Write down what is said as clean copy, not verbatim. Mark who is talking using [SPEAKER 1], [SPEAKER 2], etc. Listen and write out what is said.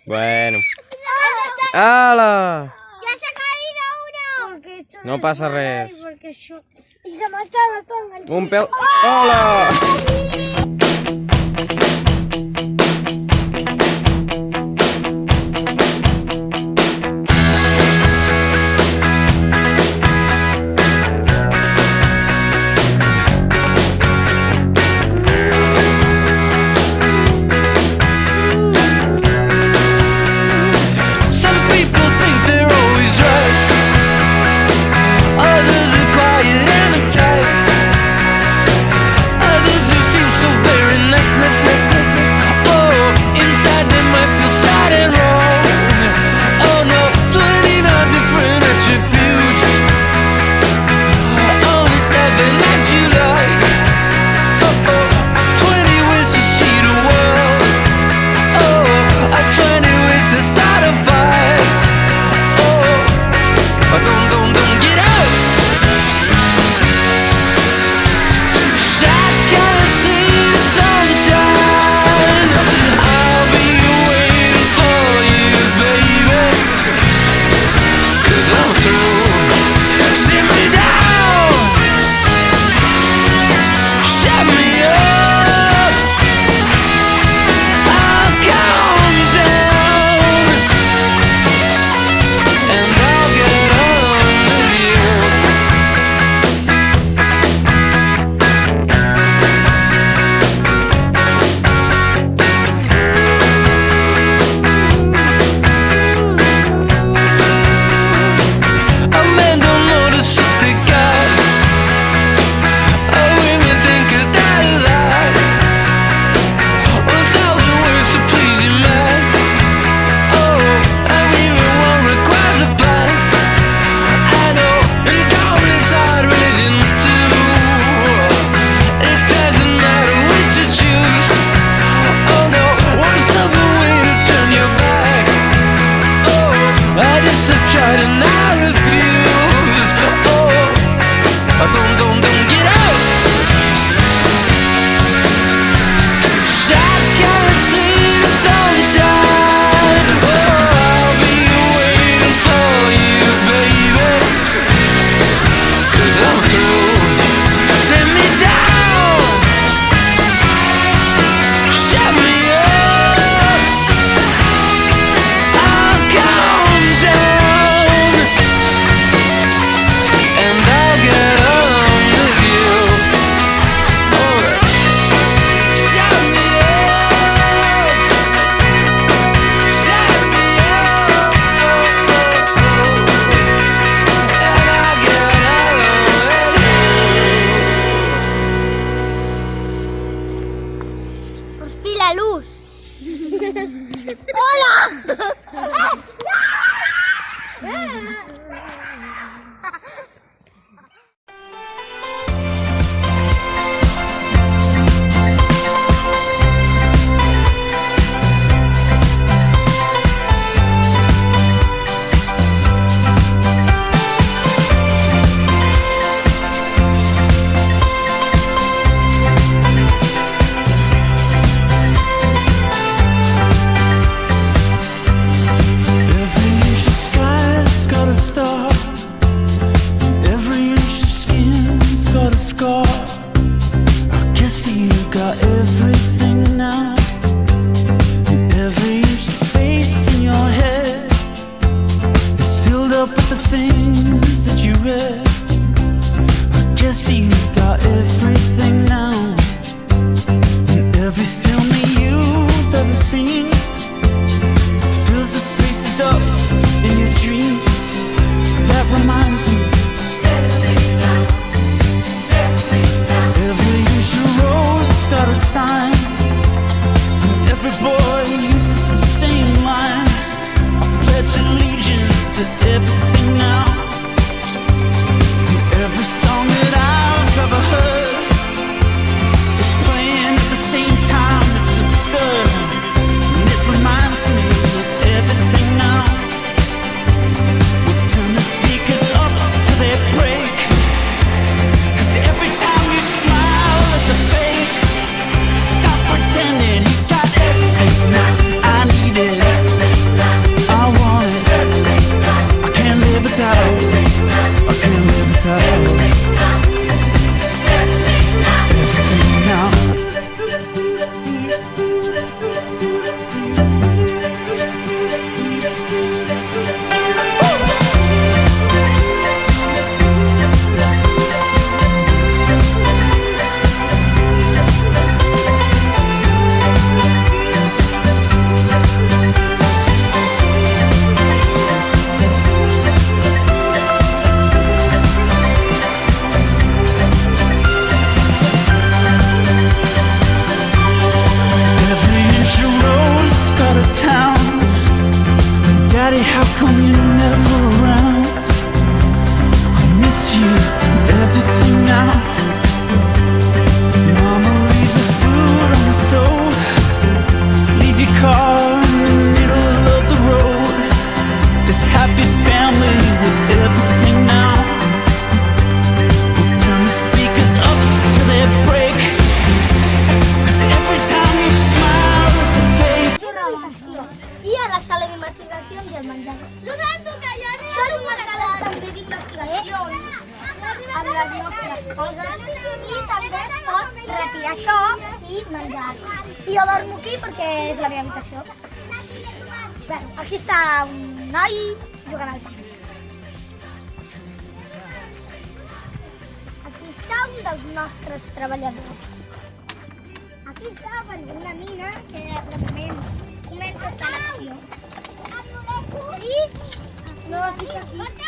[SPEAKER 1] Bueno. ¡Hala!
[SPEAKER 2] ¡Ya se ha caído uno!
[SPEAKER 3] Porque esto
[SPEAKER 1] No pasa res.
[SPEAKER 3] Y se me ha quedado todo enganchado.
[SPEAKER 1] Un pel... ¡Hola!
[SPEAKER 4] Some people think they're always right. Others are quiet and uptight. Others who seem so very restless. Oh, inside they might feel sad and wrong. Oh no, 29 different attributes. Only 7 that you like. Oh, 20 ways to see the world. Oh, 20 ways to start a fight. Oh, don't get out. I can't see the sunshine. I'll be waiting for you, baby. 'Cause I'm through. Sit me down. Shut me up. I'll calm down. And I'll get along with you. A man don't notice what they got. Women think of that a lot. 1,000 ways to please your man. Oh, and even one requires a plan. I know, and countless odd religions too. It doesn't matter which you choose. Oh no, one stubborn way to turn your back. Oh, I just have tried and I refuse. Oh, don't get out. I can't see the sunshine. Oh, I'll be waiting for you, baby. 'Cause I'm through. Sit me down. Shut me up. I'll calm down. And I'll get along with you. Alright. Shut me up. Shut me up. And I'll get along with you.
[SPEAKER 2] Por fin la luz.
[SPEAKER 4] Every sky's got a how come you're never around? I miss you and everything now. Mama, leave the food on the stove. Leave your car in the middle of the road. This happy family with everything now. We'll turn the speakers up till they break. 'Cause every time you smile it's a fake.
[SPEAKER 3] I a la sala d'investigacions i el menjador. Són una sala també d'investigacions amb les nostres coses i també es pot retirar això i menjar. I jo dormo aquí perquè és la meva habitació. Bé, aquí està un noi jugant al camp. Aquí està un dels nostres treballadors. Aquí està una mina que de moment comença a estar en acció. I no estic aquí.